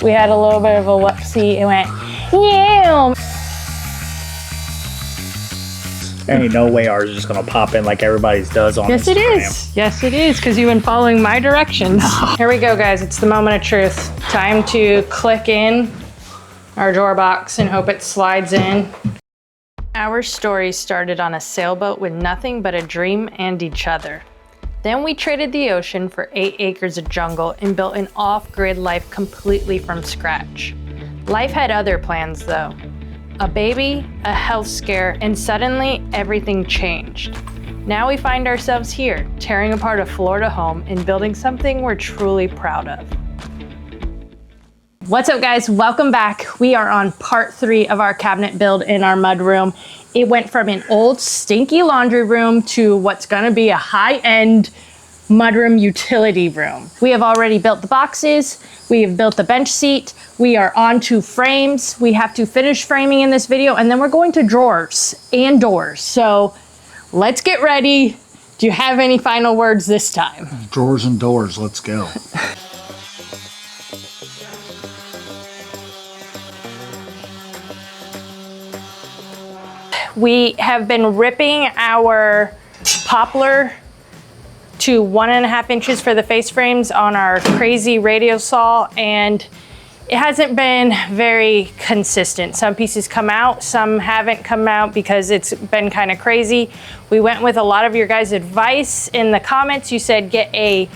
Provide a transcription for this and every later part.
We had a little bit of a whoopsie. It went, yeah. There ain't no way ours is just gonna pop in like everybody's does on Yes, Instagram. it is. Yes, it is, because you've been following my directions. Here we go, guys. It's the moment of truth. Time to click in our door box and hope it slides in. Our story started on a sailboat with nothing but a dream and each other. Then we traded the ocean for 8 acres of jungle and built an off-grid life completely from scratch. Life had other plans though. A baby, a health scare, and suddenly everything changed. Now we find ourselves here, tearing apart a Florida home and building something we're truly proud of. What's up, guys? Welcome back. We are on part 3 of our cabinet build in our mudroom. It went from an old stinky laundry room to what's gonna be a high-end mudroom utility room. We have already built the boxes. We have built the bench seat. We are on to frames. We have to finish framing in this video, and then we're going to drawers and doors. So let's get ready. Do you have any final words this time? Drawers and doors, let's go. We have been ripping our poplar to 1.5 inches for the face frames on our crazy radial saw, and it hasn't been very consistent. Some pieces come out, some haven't come out because it's been kind of crazy. We went with a lot of your guys' advice in the comments. You said get a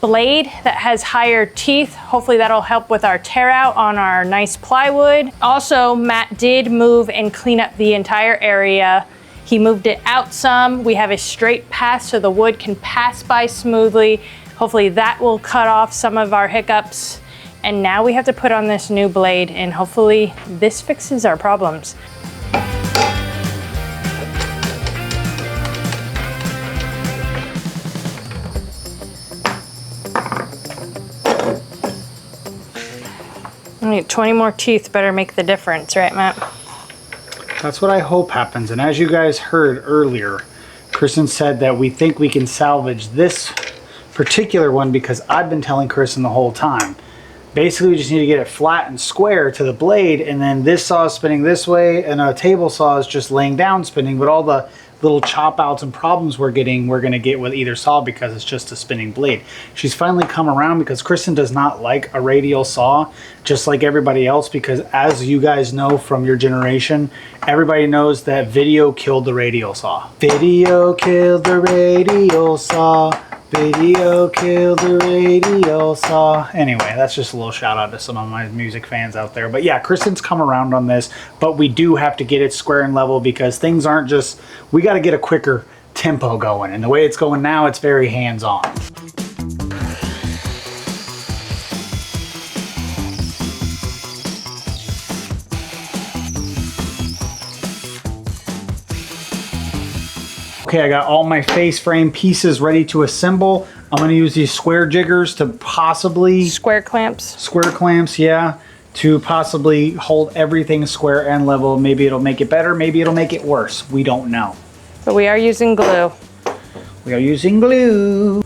blade that has higher teeth. Hopefully that'll help with our tear out on our nice plywood. Also, Matt did move and clean up the entire area. He moved it out some. We have a straight path so the wood can pass by smoothly. Hopefully that will cut off some of our hiccups. And now we have to put on this new blade, and hopefully this fixes our problems. I need 20 more teeth, better make the difference, right, Matt? That's what I hope happens. And as you guys heard earlier, Kristen said that we think we can salvage this particular one because I've been telling Kristen the whole time. Basically, we just need to get it flat and square to the blade, and then this saw is spinning this way, and a table saw is just laying down spinning, but all the little chop outs and problems we're gonna get with either saw because it's just a spinning blade. She's finally come around because Kristen does not like a radial saw, just like everybody else, because as you guys know from your generation, everybody knows that video killed the radial saw. Video killed the radial saw. Video killed the radial saw. Anyway, that's just a little shout out to some of my music fans out there. But yeah, Kristen's come around on this, but we do have to get it square and level because things aren't just, we got to get a quicker tempo going. And the way it's going now, it's very hands-on. Okay, I got all my face frame pieces ready to assemble. I'm gonna use these square jiggers to possibly... Square clamps. Square clamps, yeah. To possibly hold everything square and level. Maybe it'll make it better, maybe it'll make it worse. We don't know. But we are using glue. We are using glue.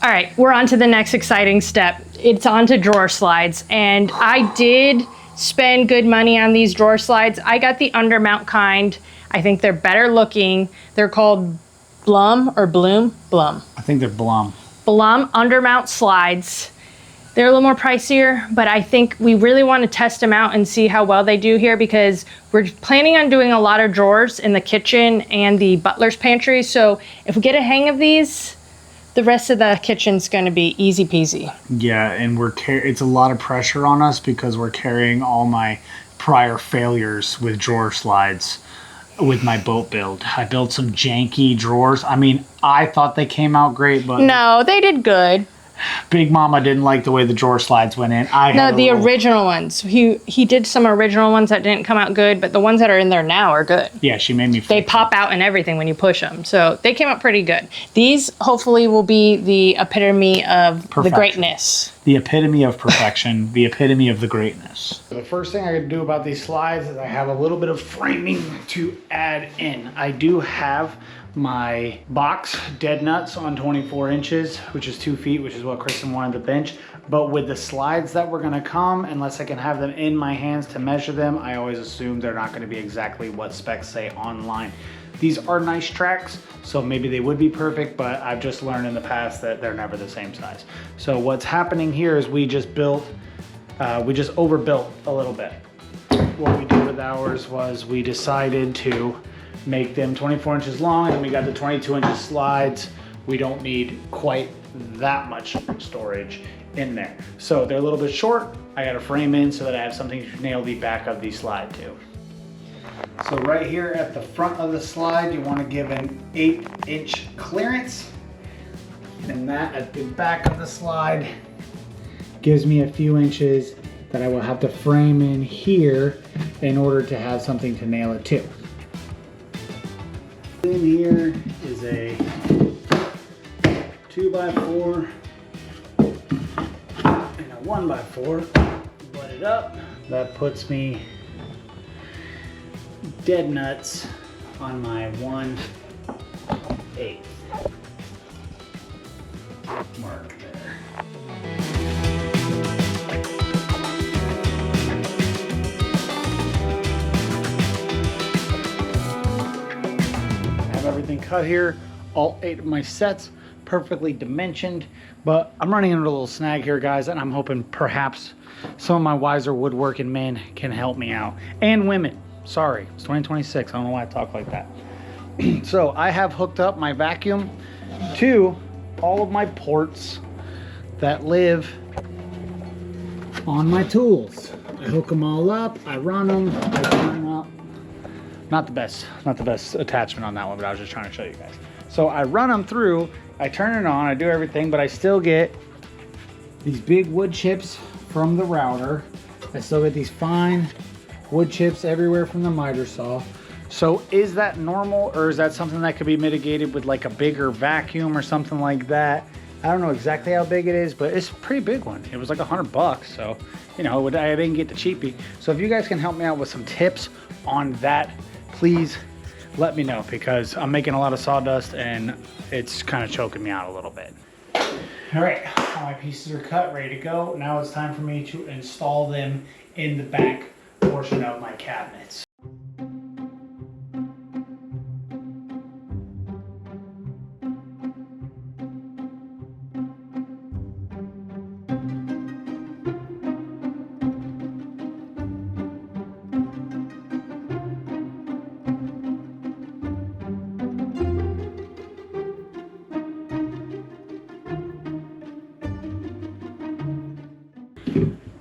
All right, we're on to the next exciting step. It's on to drawer slides, and I did spend good money on these drawer slides. I got the undermount kind. I think they're better looking. They're called Blum or Bloom? Blum. I think they're Blum. Blum undermount slides. They're a little more pricier, but I think we really want to test them out and see how well they do here because we're planning on doing a lot of drawers in the kitchen and the butler's pantry. So if we get a hang of these, the rest of the kitchen's going to be easy peasy. Yeah, and it's a lot of pressure on us because we're carrying all my prior failures with drawer slides with my boat build. I built some janky drawers. I mean, I thought they came out great, but No, they did good. Big Mama didn't like the way the drawer slides went in. Original ones. He did some original ones that didn't come out good, but the ones that are in there now are good. Yeah, she made me. They pop out and everything when you push them, so they came out pretty good. These hopefully will be the epitome of the greatness. The epitome of perfection. The epitome of the greatness. The first thing I gotta do about these slides is I have a little bit of framing to add in. I do have my box dead nuts on 24 inches, which is 2 feet, which is what Kristen wanted to bench. But with the slides that were gonna come, unless I can have them in my hands to measure them, I always assume they're not gonna be exactly what specs say online. These are nice tracks, so maybe they would be perfect, but I've just learned in the past that they're never the same size. So what's happening here is we just overbuilt a little bit. What we did with ours was we decided to make them 24 inches long, and we got the 22 inches slides. We don't need quite that much storage in there. So they're a little bit short. I got a frame in so that I have something to nail the back of the slide to. So right here at the front of the slide, you want to give an 8-inch clearance. And that at the back of the slide gives me a few inches that I will have to frame in here in order to have something to nail it to. In here is a 2x4 and a 1x4. Butt it up. That puts me dead nuts on my 1/8 mark there. Everything cut here, all 8 of my sets perfectly dimensioned, but I'm running into a little snag here, guys, and I'm hoping perhaps some of my wiser woodworking men can help me out, and women. Sorry, it's 2026. I don't know why I talk like that. So I have hooked up my vacuum to all of my ports that live on my tools. I hook them all up, I run them, I turn them up. Not the best attachment on that one, but I was just trying to show you guys. So I run them through, I turn it on, I do everything, but I still get these big wood chips from the router. I still get these fine wood chips everywhere from the miter saw. So is that normal, or is that something that could be mitigated with like a bigger vacuum or something like that? I don't know exactly how big it is, but it's a pretty big one. It was like $100, so you know, I didn't get the cheapie. So if you guys can help me out with some tips on that, please let me know, because I'm making a lot of sawdust and it's kind of choking me out a little bit. All right, all my pieces are cut, ready to go. Now it's time for me to install them in the back portion of my cabinets.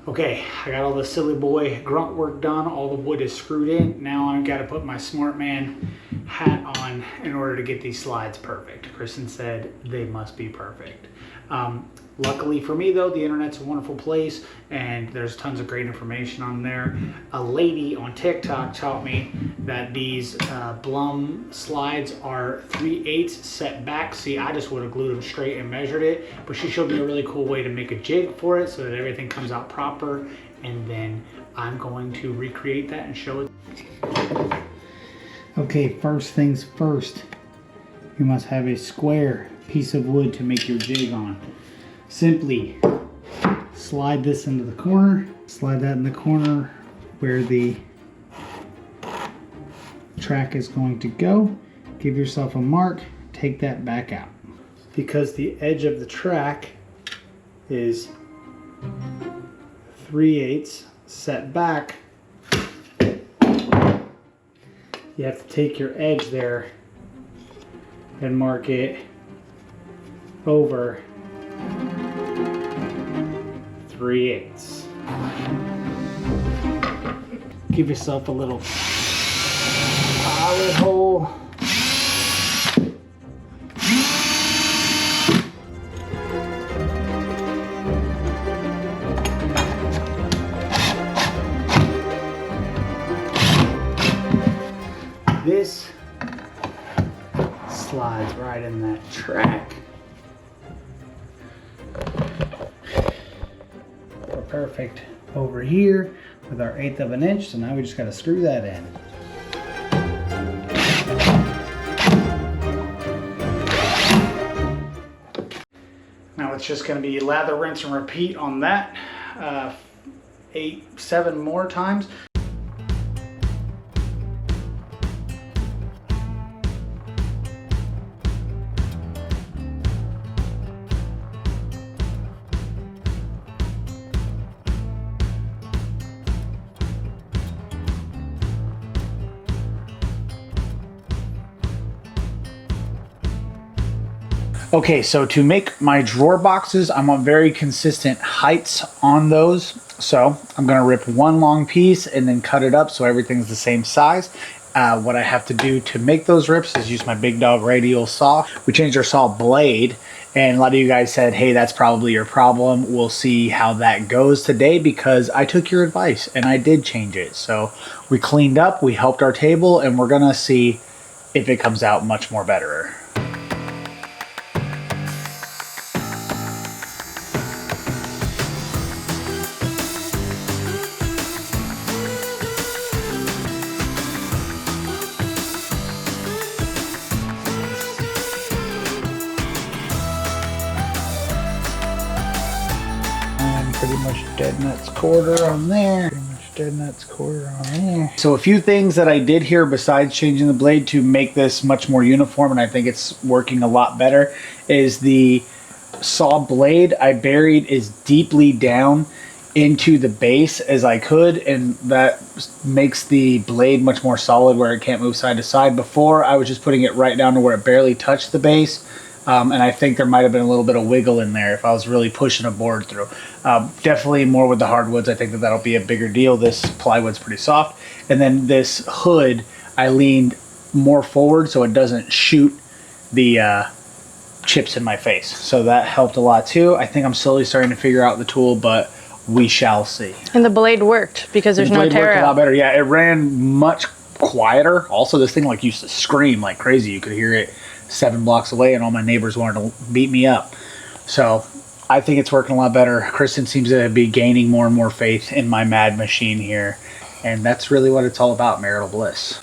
Okay, I got all the silly boy grunt work done. All the wood is screwed in. Now I've got to put my smart man hat on in order to get these slides perfect. Kristen said they must be perfect. Luckily for me though, the internet's a wonderful place and there's tons of great information on there. A lady on TikTok taught me that these Blum slides are 3/8 set back. See, I just would have glued them straight and measured it, but she showed me a really cool way to make a jig for it so that everything comes out proper, and then I'm going to recreate that and show it. Okay, first things first, you must have a square piece of wood to make your jig on. Simply slide this into the corner, slide that in the corner where the track is going to go. Give yourself a mark, take that back out. Because the edge of the track is 3/8 set back, you have to take your edge there and mark it over 3/8. Give yourself a little pilot hole. This slides right in that track. We're perfect over here with our 1/8 of an inch, so now we just got to screw that in. Now it's just going to be lather, rinse, and repeat on that 7 more times. Okay, so to make my drawer boxes, I want very consistent heights on those. So I'm gonna rip one long piece and then cut it up so everything's the same size. What I have to do to make those rips is use my big dog radial saw. We changed our saw blade, and a lot of you guys said, hey, that's probably your problem. We'll see how that goes today because I took your advice and I did change it. So we cleaned up, we helped our table, and we're gonna see if it comes out much more better. Pretty much dead nuts quarter on there. Pretty much dead nuts quarter on there. So a few things that I did here besides changing the blade to make this much more uniform, and I think it's working a lot better, is the saw blade I buried as deeply down into the base as I could, and that makes the blade much more solid where it can't move side to side. Before, I was just putting it right down to where it barely touched the base. And I think there might have been a little bit of wiggle in there if I was really pushing a board through. Definitely more with the hardwoods. I think that that'll be a bigger deal. This plywood's pretty soft. And then this hood, I leaned more forward so it doesn't shoot the chips in my face. So that helped a lot too. I think I'm slowly starting to figure out the tool, but we shall see. And the blade worked because there's no tear out. The blade worked a lot better. Yeah, it ran much quieter. Also, this thing like used to scream like crazy. You could hear it 7 blocks away, and all my neighbors wanted to beat me up. So I think it's working a lot better. Kristen seems to be gaining more and more faith in my mad machine here, and that's really what it's all about, marital bliss.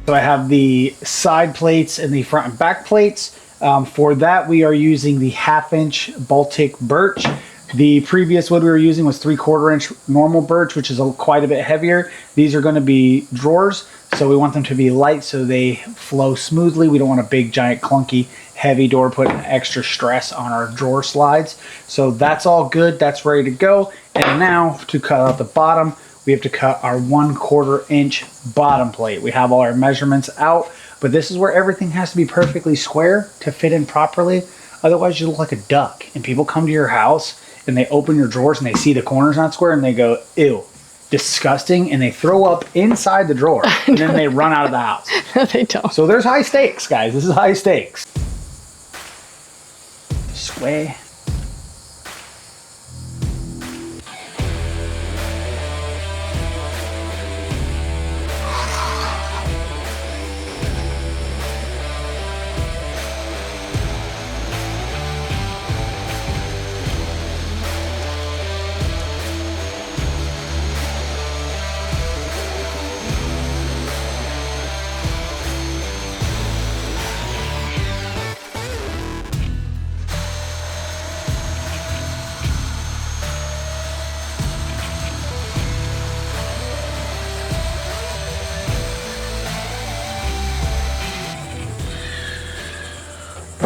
So I have the side plates and the front and back plates. For that, we are using the 1/2 inch Baltic birch. The previous wood we were using was 3/4 inch normal birch, which is quite a bit heavier. These are going to be drawers, so we want them to be light so they flow smoothly. We don't want a big, giant, clunky, heavy door putting extra stress on our drawer slides. So that's all good. That's ready to go. And now to cut out the bottom, we have to cut our 1/4 inch bottom plate. We have all our measurements out, but this is where everything has to be perfectly square to fit in properly. Otherwise you look like a duck, and people come to your house and they open your drawers and they see the corners not square and they go, ew, disgusting, and they throw up inside the drawer and then they run out of the house. No, they don't. So there's high stakes, guys. This is high stakes. Square.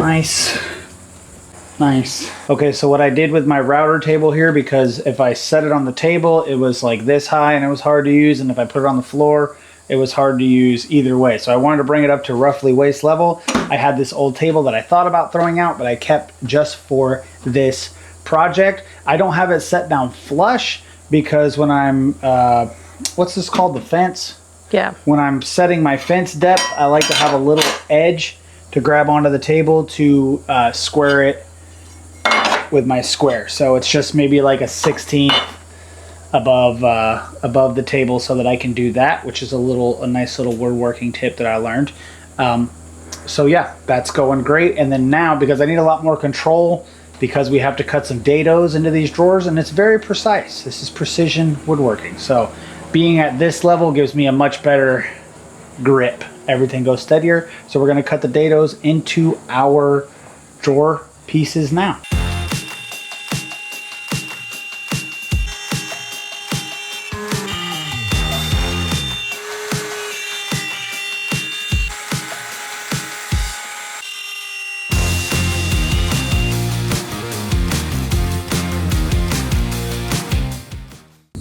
Nice. Nice. Okay, so what I did with my router table here, because if I set it on the table, it was like this high and it was hard to use. And if I put it on the floor, it was hard to use either way. So I wanted to bring it up to roughly waist level. I had this old table that I thought about throwing out, but I kept just for this project. I don't have it set down flush because when I'm, what's this called? The fence? Yeah. When I'm setting my fence depth, I like to have a little edge to grab onto the table to square it with my square. So it's just maybe like a 16th above the table so that I can do that, which is a nice little woodworking tip that I learned. So yeah, that's going great. And then now, because I need a lot more control, because we have to cut some dados into these drawers, and it's very precise. This is precision woodworking. So being at this level gives me a much better grip. Everything goes steadier. So we're gonna cut the dados into our drawer pieces now.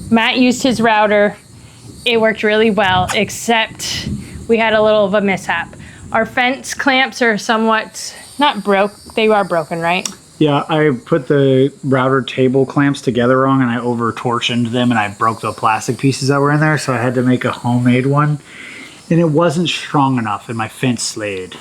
Matt used his router. It worked really well, except we had a little of a mishap. Our fence clamps are somewhat, not broke, they are broken, right? Yeah, I put the router table clamps together wrong and I over torsioned them and I broke the plastic pieces that were in there, so I had to make a homemade one. And it wasn't strong enough and my fence slid.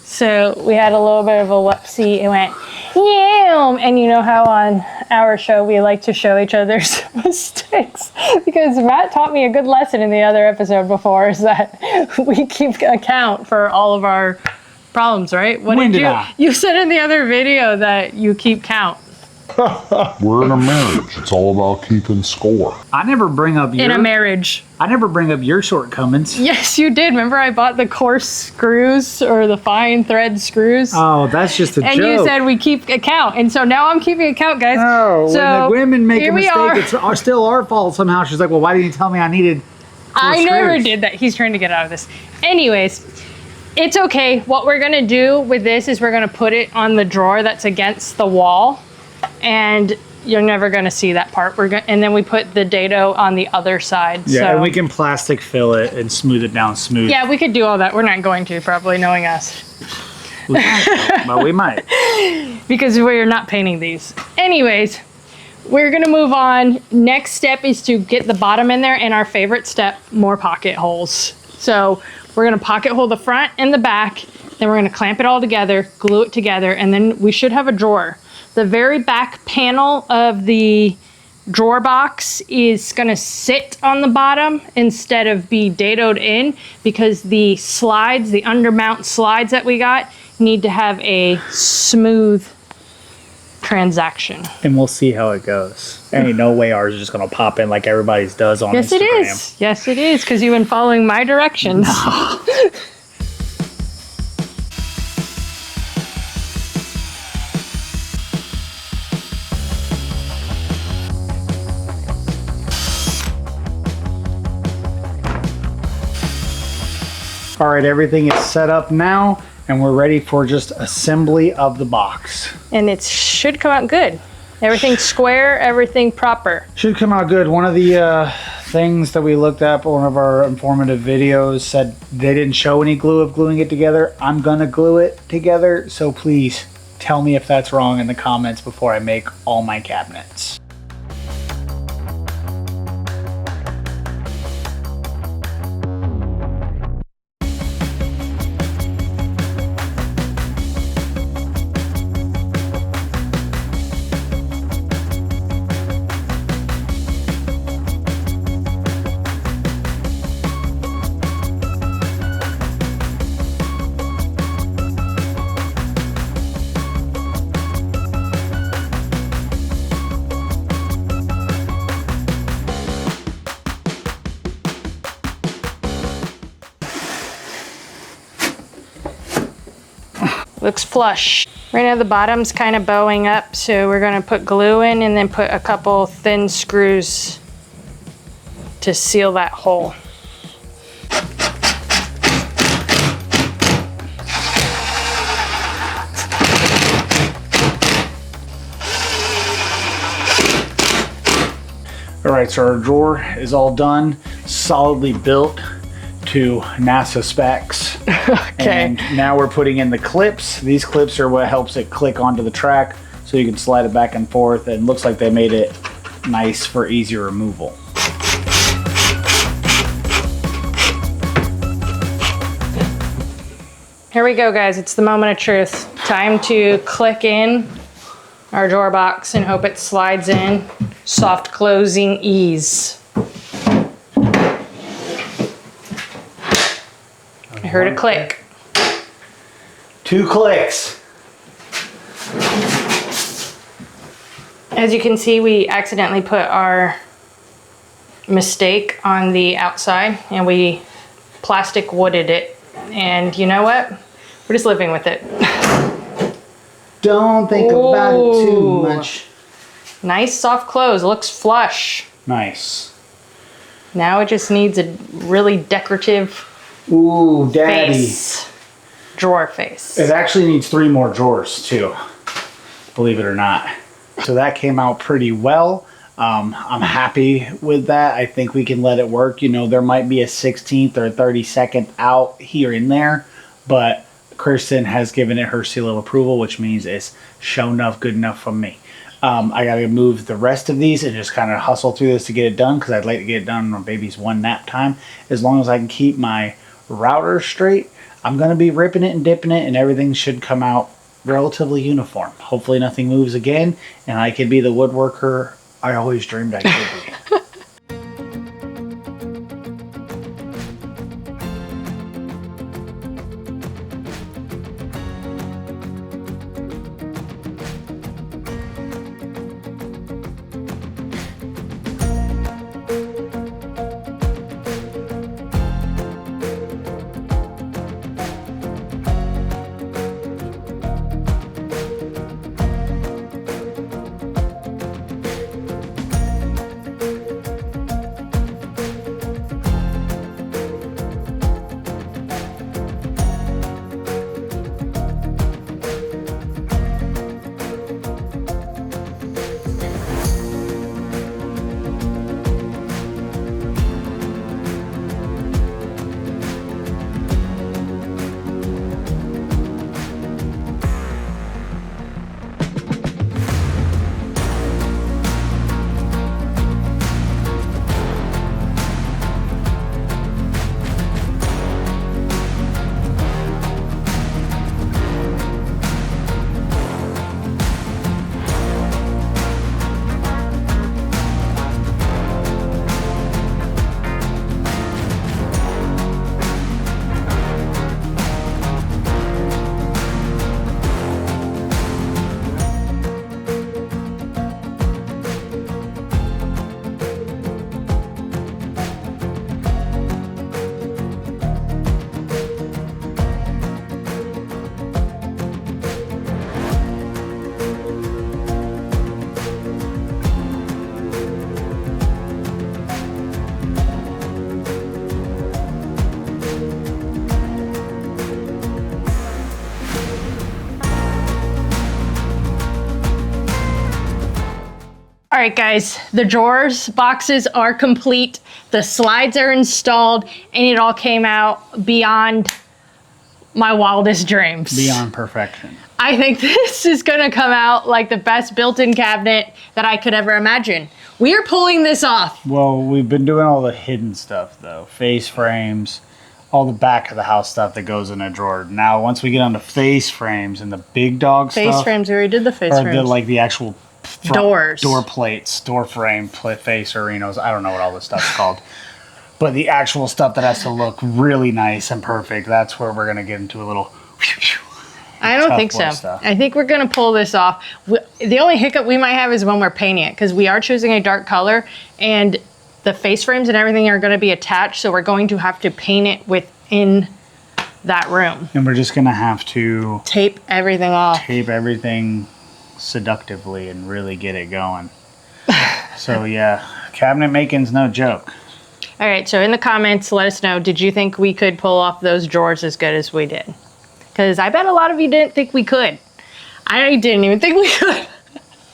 So we had a little bit of a whoopsie. It went, yam! And you know how on our show we like to show each other's mistakes? Because Matt taught me a good lesson in the other episode before, is that we keep account for all of our problems, right? When did I? You said in the other video that you keep count. We're in a marriage. It's all about keeping score. I never bring up In a marriage. I never bring up your shortcomings. Yes, you did. Remember I bought the coarse screws or the fine thread screws? Oh, that's just a and joke. you said we keep account. And so now I'm keeping account, guys. Oh, so when the women make a here we mistake, are. it's still our fault somehow. She's like, well, why didn't you tell me I needed I never screws? did that. He's trying to get out of this. Anyways, it's okay. What we're gonna do with this is we're gonna put it on the drawer that's against the wall, and you're never gonna see that part. And then we put the dado on the other side. Yeah, so. and we can plastic fill it and smooth it down smooth. Yeah, we could do all that. We're not going to, probably, knowing us. But we might. Because we're not painting these. Anyways, we're gonna move on. Next step is to get the bottom in there, and our favorite step, more pocket holes. So we're gonna pocket hole the front and the back, then we're gonna clamp it all together, glue it together, and then we should have a drawer. The very back panel of the drawer box is gonna sit on the bottom instead of be dadoed in, because the slides, the undermount slides that we got, need to have a smooth transaction. And we'll see how it goes. Ain't no way ours is just gonna pop in like everybody's does on Yes, Instagram. it is. Yes, it is, because you've been following my directions. All right, everything is set up now, and we're ready for just assembly of the box. And it should come out good. Everything square, everything proper. Should come out good. One of the things that we looked at, one of our informative videos, said they didn't show any glue of gluing it together. I'm gonna glue it together, so please tell me if that's wrong in the comments before I make all my cabinets. Looks flush. Right now the bottom's kind of bowing up, so we're gonna put glue in and then put a couple thin screws to seal that hole. All right, so our drawer is all done, solidly built to NASA specs. Okay. And now we're putting in the clips. These clips are what helps it click onto the track so you can slide it back and forth. And it looks like they made it nice for easy removal. Here we go, guys. It's the moment of truth. Time to click in our drawer box and hope it slides in. Soft closing ease. I heard a click. 2 clicks. As you can see, we accidentally put our mistake on the outside and we plastic wooded it. And you know what? We're just living with it. Don't think about it too Ooh. much. Nice soft close, looks flush. Nice. Now it just needs a really decorative Ooh, daddy. face. Drawer face. It actually needs 3 more drawers too, believe it or not. So that came out pretty well. I'm happy with that. I think we can let it work. You know, there might be a 16th or 32nd out here and there, but Kristen has given it her seal of approval, which means it's show enough, good enough from me. I got to move the rest of these and just kind of hustle through this to get it done because I'd like to get it done on baby's 1 nap time. As long as I can keep my router straight, I'm going to be ripping it and dipping it and everything should come out relatively uniform. Hopefully nothing moves again and I can be the woodworker I always dreamed I could be. All right, guys, the drawers boxes are complete. The slides are installed and it all came out beyond my wildest dreams. Beyond perfection. I think this is gonna come out like the best built-in cabinet that I could ever imagine. We are pulling this off. Well, we've been doing all the hidden stuff though. Face frames, all the back of the house stuff that goes in a drawer. Now, once we get on the face frames and the big dog Face stuff. frames, we already did the face or frames. the, like the actual front Doors. door plates, door frame, face arenas. I don't know what all this stuff's called. But the actual stuff that has to look really nice and perfect, that's where we're going to get into a little... I don't think boy so. stuff. I think we're going to pull this off. The only hiccup we might have is when we're painting it, because we are choosing a dark color, and the face frames and everything are going to be attached, so we're going to have to paint it within that room. And we're just going to have to Tape everything off. tape everything seductively and really get it going. So yeah, cabinet making's no joke. All right, so in the comments, let us know, did you think we could pull off those drawers as good as we did? Because I bet a lot of you didn't think we could. I didn't even think we could.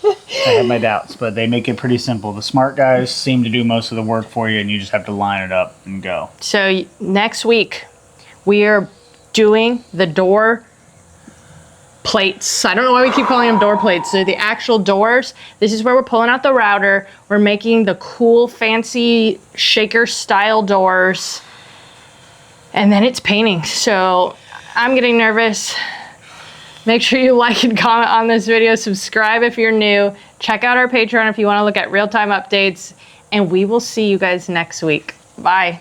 I have my doubts, but they make it pretty simple. The smart guys seem to do most of the work for you, and you just have to line it up and go. So next week, we are doing the door plates. I don't know why we keep calling them door plates. They're the actual doors. This is where we're pulling out the router. We're making the cool, fancy shaker style doors. And then it's painting. So I'm getting nervous. Make sure you like and comment on this video. Subscribe if you're new. Check out our Patreon if you want to look at real-time updates. And we will see you guys next week. Bye.